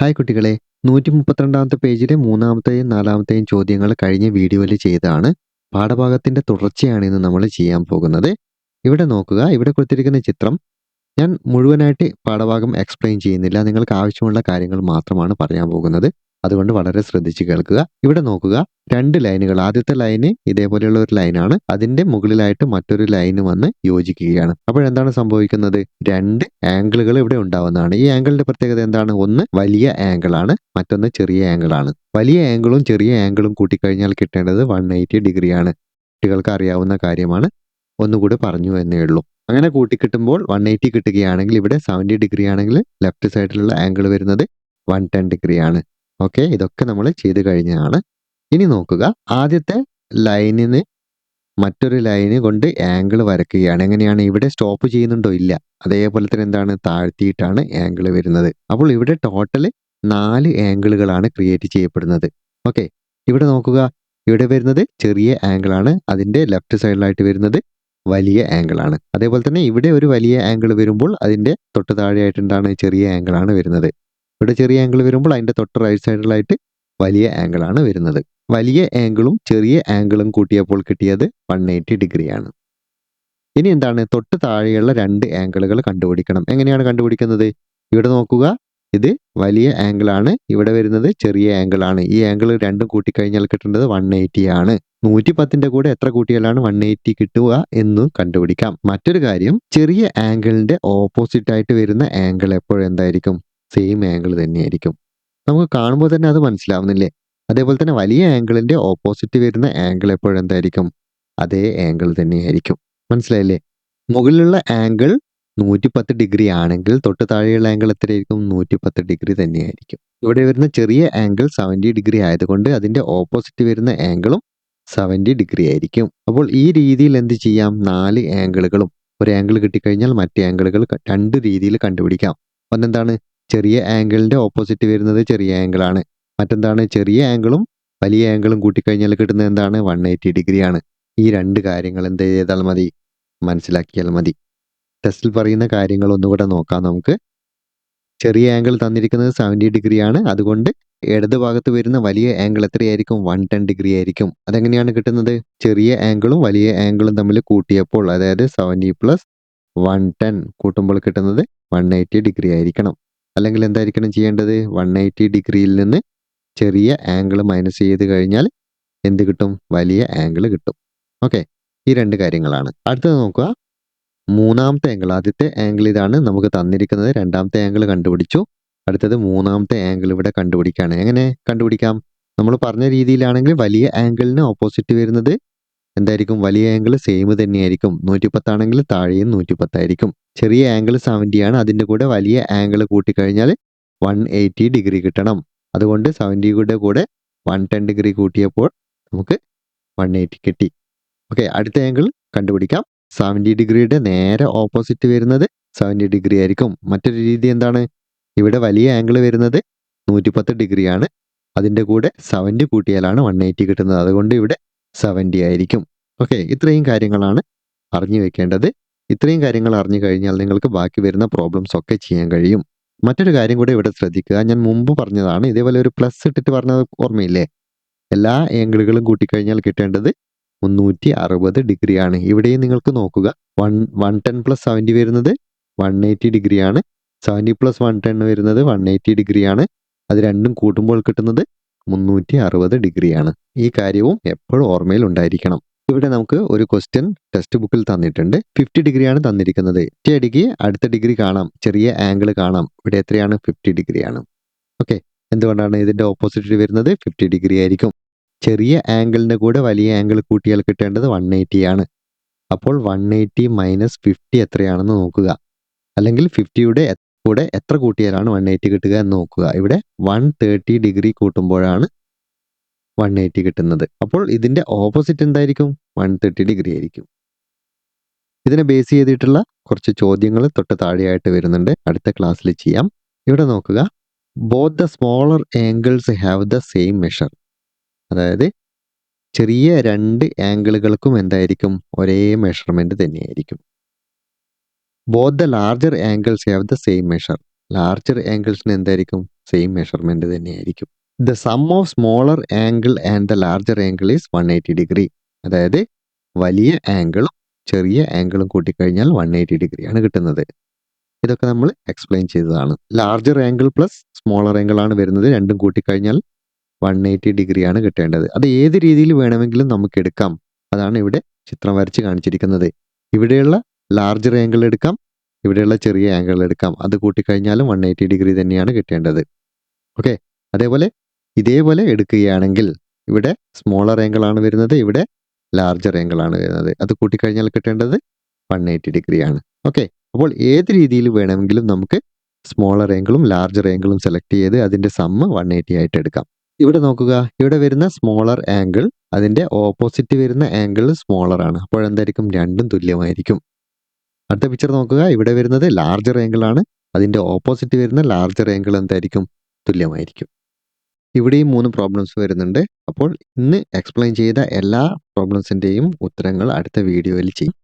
Hi കുട്ടികളെ, 132ാമത്തെ പേജിലെ മൂന്നാമത്തെയും നാലാമത്തെയും ചോദ്യങ്ങൾ കഴിഞ്ഞ വീഡിയോയിൽ ചെയ്തതാണ്. പാഠഭാഗത്തിൻ്റെ തുടർച്ചയാണ് ഇന്ന് നമ്മൾ ചെയ്യാൻ പോകുന്നത്. ഇവിടെ നോക്കുക, ഇവിടെ കൊടുത്തിരിക്കുന്ന ചിത്രം ഞാൻ മുഴുവനായിട്ട് പാഠഭാഗം എക്സ്പ്ലെയിൻ ചെയ്യുന്നില്ല. നിങ്ങൾക്ക് ആവശ്യമുള്ള കാര്യങ്ങൾ മാത്രമാണ് പറയാൻ പോകുന്നത്. അതുകൊണ്ട് വളരെ ശ്രദ്ധിച്ച് കേൾക്കുക. ഇവിടെ നോക്കുക, രണ്ട് ലൈനുകൾ. ആദ്യത്തെ ലൈന് ഇതേപോലെയുള്ള ഒരു ലൈനാണ്. അതിൻ്റെ മുകളിലായിട്ട് മറ്റൊരു ലൈന് വന്ന് യോജിക്കുകയാണ്. അപ്പോഴെന്താണ് സംഭവിക്കുന്നത്? രണ്ട് ആംഗിളുകൾ ഇവിടെ ഉണ്ടാവുന്നതാണ്. ഈ ആംഗിളിന്റെ പ്രത്യേകത എന്താണ്? ഒന്ന് വലിയ ആംഗിൾ ആണ്, മറ്റൊന്ന് ചെറിയ ആംഗിൾ ആണ്. വലിയ ആംഗിളും ചെറിയ ആംഗിളും കൂട്ടിക്കഴിഞ്ഞാൽ കിട്ടേണ്ടത് 180 ഡിഗ്രിയാണ്. കുട്ടികൾക്ക് അറിയാവുന്ന കാര്യമാണ്, ഒന്നുകൂടി പറഞ്ഞു എന്നേ ഉള്ളൂ. അങ്ങനെ കൂട്ടിക്കിട്ടുമ്പോൾ 180 കിട്ടുകയാണെങ്കിൽ ഇവിടെ 70 ഡിഗ്രി ആണെങ്കിൽ ലെഫ്റ്റ് സൈഡിലുള്ള ആംഗിൾ വരുന്നത് 110 ഡിഗ്രിയാണ്. ഓക്കെ, ഇതൊക്കെ നമ്മൾ ചെയ്ത് കഴിഞ്ഞതാണ്. ഇനി നോക്കുക, ആദ്യത്തെ ലൈനിന് മറ്റൊരു ലൈന് കൊണ്ട് ആംഗിൾ വരയ്ക്കുകയാണ്. എങ്ങനെയാണ്? ഇവിടെ സ്റ്റോപ്പ് ചെയ്യുന്നുണ്ടോ? ഇല്ല. അതേപോലെ തന്നെ എന്താണ്? താഴ്ത്തിയിട്ടാണ് ആംഗിൾ വരുന്നത്. അപ്പോൾ ഇവിടെ ടോട്ടൽ 4 ആംഗിളുകളാണ് ക്രിയേറ്റ് ചെയ്യപ്പെടുന്നത്. ഓക്കെ, ഇവിടെ നോക്കുക, ഇവിടെ വരുന്നത് ചെറിയ ആംഗിൾ ആണ്, അതിൻ്റെ ലെഫ്റ്റ് സൈഡിലായിട്ട് വരുന്നത് വലിയ ആംഗിൾ ആണ്. അതേപോലെ തന്നെ ഇവിടെ ഒരു വലിയ ആംഗിൾ വരുമ്പോൾ അതിൻ്റെ തൊട്ട് താഴെയായിട്ട് എന്താണ്? ചെറിയ ആംഗിൾ ആണ് വരുന്നത്. ഇവിടെ ചെറിയ ആംഗിൾ വരുമ്പോൾ അതിൻ്റെ തൊട്ട് റൈറ്റ് സൈഡിലായിട്ട് വലിയ ആംഗിൾ ആണ് വരുന്നത്. വലിയ ആംഗിളും ചെറിയ ആംഗിളും കൂട്ടിയപ്പോൾ കിട്ടിയത് 180 ഡിഗ്രിയാണ്. ഇനി എന്താണ്? തൊട്ട് താഴെയുള്ള രണ്ട് ആംഗിളുകൾ കണ്ടുപിടിക്കണം. എങ്ങനെയാണ് കണ്ടുപിടിക്കുന്നത്? ഇവിടെ നോക്കുക, ഇത് വലിയ ആംഗിൾ ആണ്, ഇവിടെ വരുന്നത് ചെറിയ ആംഗിൾ ആണ്. ഈ ആംഗിൾ രണ്ടും കൂട്ടിക്കഴിഞ്ഞാൽ കിട്ടേണ്ടത് 180 ആണ്. 110ന്റെ കൂടെ എത്ര കൂട്ടിയാലാണ് 180 കിട്ടുക എന്നും കണ്ടുപിടിക്കാം. മറ്റൊരു കാര്യം, ചെറിയ ആംഗിളിന്റെ ഓപ്പോസിറ്റ് ആയിട്ട് വരുന്ന ആംഗിൾ എപ്പോഴും എന്തായിരിക്കും? സെയിം ആംഗിൾ തന്നെയായിരിക്കും. നമുക്ക് കാണുമ്പോൾ തന്നെ അത് മനസ്സിലാവുന്നില്ലേ? അതേപോലെ തന്നെ വലിയ ആംഗിളിന്റെ ഓപ്പോസിറ്റ് വരുന്ന ആംഗിൾ എപ്പോഴും എന്തായിരിക്കും? അതേ ആംഗിൾ തന്നെയായിരിക്കും. മനസ്സിലായില്ലേ? മുകളിലുള്ള ആംഗിൾ 110 ഡിഗ്രി ആണെങ്കിൽ തൊട്ട് താഴെയുള്ള ആംഗിൾ എത്രയായിരിക്കും? 110 ഡിഗ്രി തന്നെയായിരിക്കും. ഇവിടെ വരുന്ന ചെറിയ ആംഗിൾ 70 ഡിഗ്രി ആയതുകൊണ്ട് അതിൻ്റെ ഓപ്പോസിറ്റ് വരുന്ന ആംഗിളും 70 ഡിഗ്രി ആയിരിക്കും. അപ്പോൾ ഈ രീതിയിൽ എന്ത് ചെയ്യാം? 4 ആംഗിളുകളും ഒരു ആംഗിൾ കിട്ടിക്കഴിഞ്ഞാൽ മറ്റേ ആംഗിളുകൾ രണ്ട് രീതിയിൽ കണ്ടുപിടിക്കാം. ഒന്നെന്താണ്? ചെറിയ ആംഗിളിൻ്റെ ഓപ്പോസിറ്റ് വരുന്നത് ചെറിയ ആംഗിൾ ആണ്. മറ്റെന്താണ്? ചെറിയ ആംഗിളും വലിയ ആംഗിളും കൂട്ടിക്കഴിഞ്ഞാൽ കിട്ടുന്നത് എന്താണ്? 180 ഡിഗ്രിയാണ്. ഈ രണ്ട് കാര്യങ്ങൾ എന്ത് ചെയ്താൽ മതി? മനസ്സിലാക്കിയാൽ മതി. ടെസ്റ്റിൽ പറയുന്ന കാര്യങ്ങൾ ഒന്നുകൂടെ നോക്കാം നമുക്ക്. ചെറിയ ആംഗിൾ തന്നിരിക്കുന്നത് 70 ഡിഗ്രിയാണ്. അതുകൊണ്ട് ഇടത് ഭാഗത്ത് വരുന്ന വലിയ ആംഗിൾ എത്രയായിരിക്കും? 110 ഡിഗ്രി ആയിരിക്കും. അതെങ്ങനെയാണ് കിട്ടുന്നത്? ചെറിയ ആംഗിളും വലിയ ആംഗിളും തമ്മിൽ കൂട്ടിയപ്പോൾ, അതായത് 70 പ്ലസ് 110 കൂട്ടുമ്പോൾ കിട്ടുന്നത് 180 ഡിഗ്രി ആയിരിക്കണം. അല്ലെങ്കിൽ എന്തായിരിക്കണം ചെയ്യേണ്ടത്? 180 ഡിഗ്രിയിൽ നിന്ന് ചെറിയ ആംഗിൾ മൈനസ് ചെയ്ത് കഴിഞ്ഞാൽ എന്ത് കിട്ടും? വലിയ ആംഗിൾ കിട്ടും. ഓക്കെ, ഈ രണ്ട് കാര്യങ്ങളാണ്. അടുത്തത് നോക്കുക, മൂന്നാമത്തെ ആംഗിൾ. ആദ്യത്തെ ആംഗിൾ ഇതാണ് നമുക്ക് തന്നിരിക്കുന്നത്. രണ്ടാമത്തെ ആംഗിൾ കണ്ടുപിടിച്ചു. അടുത്തത് മൂന്നാമത്തെ ആംഗിൾ ഇവിടെ കണ്ടുപിടിക്കുകയാണ്. എങ്ങനെ കണ്ടുപിടിക്കാം? നമ്മൾ പറഞ്ഞ രീതിയിലാണെങ്കിൽ വലിയ ആംഗിളിന് ഓപ്പോസിറ്റ് വരുന്നത് എന്തായിരിക്കും? വലിയ ആംഗിൾ സെയിം തന്നെയായിരിക്കും. 110 ആണെങ്കിൽ താഴെയും 110 ആയിരിക്കും. ചെറിയ ആംഗിൾ 70 ആണ്, അതിൻ്റെ കൂടെ വലിയ ആംഗിൾ കൂട്ടിക്കഴിഞ്ഞാൽ 180 ഡിഗ്രി കിട്ടണം. അതുകൊണ്ട് 70യുടെ കൂടെ 110 ഡിഗ്രി കൂട്ടിയപ്പോൾ നമുക്ക് 180 കിട്ടി. ഓക്കെ, അടുത്ത ആംഗിൾ കണ്ടുപിടിക്കാം. 70 ഡിഗ്രിയുടെ നേരെ ഓപ്പോസിറ്റ് വരുന്നത് 70 ഡിഗ്രി ആയിരിക്കും. മറ്റൊരു രീതി എന്താണ്? ഇവിടെ വലിയ ആംഗിൾ വരുന്നത് 110 ഡിഗ്രിയാണ്, അതിൻ്റെ കൂടെ 70 കൂട്ടിയാലാണ് 180 കിട്ടുന്നത്. അതുകൊണ്ട് ഇവിടെ 70 ആയിരിക്കും. ഓക്കെ, ഇത്രയും കാര്യങ്ങളാണ് അറിഞ്ഞു വെക്കേണ്ടത്. ഇത്രയും കാര്യങ്ങൾ അറിഞ്ഞു കഴിഞ്ഞാൽ നിങ്ങൾക്ക് ബാക്കി വരുന്ന പ്രോബ്ലംസ് ഒക്കെ ചെയ്യാൻ കഴിയും. മറ്റൊരു കാര്യം കൂടെ ഇവിടെ ശ്രദ്ധിക്കുക. ഞാൻ മുമ്പ് പറഞ്ഞതാണ്, ഇതേപോലെ ഒരു പ്ലസ് ഇട്ടിട്ട് പറഞ്ഞത് ഓർമ്മയില്ലേ? എല്ലാ ആംഗിളുകളും കൂട്ടിക്കഴിഞ്ഞാൽ കിട്ടേണ്ടത് 360 ഡിഗ്രിയാണ്. ഇവിടെയും നിങ്ങൾക്ക് നോക്കുക, 110 പ്ലസ് 70 വരുന്നത് 180 ഡിഗ്രിയാണ്. 70 പ്ലസ് 110 വരുന്നത് 180 ഡിഗ്രിയാണ്. അത് രണ്ടും കൂട്ടുമ്പോൾ കിട്ടുന്നത് 360 ഡിഗ്രിയാണ്. ഈ കാര്യവും എപ്പോഴും ഓർമ്മയിൽ ഉണ്ടായിരിക്കണം. ഇവിടെ നമുക്ക് ഒരു ക്വസ്റ്റ്യൻ ടെക്സ്റ്റ് ബുക്കിൽ തന്നിട്ടുണ്ട്. 50 ഡിഗ്രിയാണ് തന്നിരിക്കുന്നത്. ഒറ്റയടിക്ക് അടുത്ത ഡിഗ്രി കാണാം, ചെറിയ ആംഗിൾ കാണാം. ഇവിടെ എത്രയാണ്? 50 ഡിഗ്രിയാണ്. ഓക്കെ, എന്തുകൊണ്ടാണ്? ഇതിൻ്റെ ഓപ്പോസിറ്റ് വരുന്നത് 50 ഡിഗ്രി ആയിരിക്കും. ചെറിയ ആംഗിളിൻ്റെ കൂടെ വലിയ ആംഗിൾ കൂട്ടിയാൽ കിട്ടേണ്ടത് 180 ആണ്. അപ്പോൾ 180 മൈനസ് 50 എത്രയാണെന്ന് നോക്കുക. അല്ലെങ്കിൽ 50യുടെ കൂടെ എത്ര കൂട്ടിയാലാണ് 180 കിട്ടുക എന്ന് നോക്കുക. ഇവിടെ 130 ഡിഗ്രി കൂട്ടുമ്പോഴാണ് 180 കിട്ടുന്നത്. അപ്പോൾ ഇതിൻ്റെ ഓപ്പോസിറ്റ് എന്തായിരിക്കും? 130 ഡിഗ്രി ആയിരിക്കും. ഇതിനെ ബേസ് ചെയ്തിട്ടുള്ള കുറച്ച് ചോദ്യങ്ങൾ തൊട്ട് താഴെയായിട്ട് വരുന്നുണ്ട്. അടുത്ത ക്ലാസ്സിൽ ചെയ്യാം. ഇവിടെ നോക്കുക, both the smaller angles have the same measure. അതായത് ചെറിയ രണ്ട് ആംഗിളുകൾക്കും എന്തായിരിക്കും? ഒരേ മെഷർമെൻറ്റ് തന്നെയായിരിക്കും. Both the larger angles have the same measure. Larger ആംഗിൾസിന് എന്തായിരിക്കും? സെയിം മെഷർമെന്റ് തന്നെയായിരിക്കും. The sum of smaller angle and the larger angle is 180 degree. അതായത് വലിയ ആംഗിളും ചെറിയ ആംഗിളും കൂട്ടിക്കഴിഞ്ഞാൽ 180 ഡിഗ്രിയാണ് കിട്ടുന്നത്. ഇതൊക്കെ നമ്മൾ എക്സ്പ്ലെയിൻ ചെയ്തതാണ്. Larger angle plus smaller angle ആണ് വരുന്നത്. രണ്ടും കൂട്ടിക്കഴിഞ്ഞാൽ 180 ഡിഗ്രിയാണ് കിട്ടേണ്ടത്. അത് ഏത് രീതിയിൽ വേണമെങ്കിലും നമുക്ക് എടുക്കാം. അതാണ് ഇവിടെ ചിത്രം വരച്ച് കാണിച്ചിരിക്കുന്നത്. ഇവിടെയുള്ള ലാർജർ ആംഗിൾ എടുക്കാം, ഇവിടെയുള്ള ചെറിയ ആംഗിൾ എടുക്കാം. അത് കൂട്ടിക്കഴിഞ്ഞാലും 180 ഡിഗ്രി തന്നെയാണ് കിട്ടേണ്ടത്. ഓക്കെ, അതേപോലെ ഇതേപോലെ എടുക്കുകയാണെങ്കിൽ ഇവിടെ സ്മോളർ ആംഗിൾ ആണ് വരുന്നത്, ഇവിടെ ലാർജർ ആംഗിൾ ആണ് വരുന്നത്. അത് കൂട്ടിക്കഴിഞ്ഞാൽ കിട്ടേണ്ടത് 180 ഡിഗ്രിയാണ്. ഓക്കെ, അപ്പോൾ ഏത് രീതിയിൽ വേണമെങ്കിലും നമുക്ക് സ്മോളർ ആംഗിളും ലാർജർ ആംഗിളും സെലക്ട് ചെയ്ത് അതിൻ്റെ സമ്മ് 180 ആയിട്ട് എടുക്കാം. ഇവിടെ നോക്കുക, ഇവിടെ വരുന്ന സ്മോളർ ആംഗിൾ അതിൻ്റെ ഓപ്പോസിറ്റ് വരുന്ന ആംഗിൾ സ്മോളർ ആണ്. അപ്പോൾ എന്തായിരിക്കും? രണ്ടും തുല്യമായിരിക്കും. അടുത്ത പിക്ചർ നോക്കുക, ഇവിടെ വരുന്നത് ലാർജർ ആംഗിൾ ആണ്, അതിൻ്റെ ഓപ്പോസിറ്റ് വരുന്ന ലാർജർ ആംഗിൾ എന്തായിരിക്കും? തുല്യമായിരിക്കും. ഇവിടെയും 3 പ്രോബ്ലംസ് വരുന്നുണ്ട്. അപ്പോൾ ഇന്ന് എക്സ്പ്ലെയിൻ ചെയ്ത എല്ലാ പ്രോബ്ലംസിൻ്റെയും ഉത്തരങ്ങൾ അടുത്ത വീഡിയോയിൽ ചെയ്യും.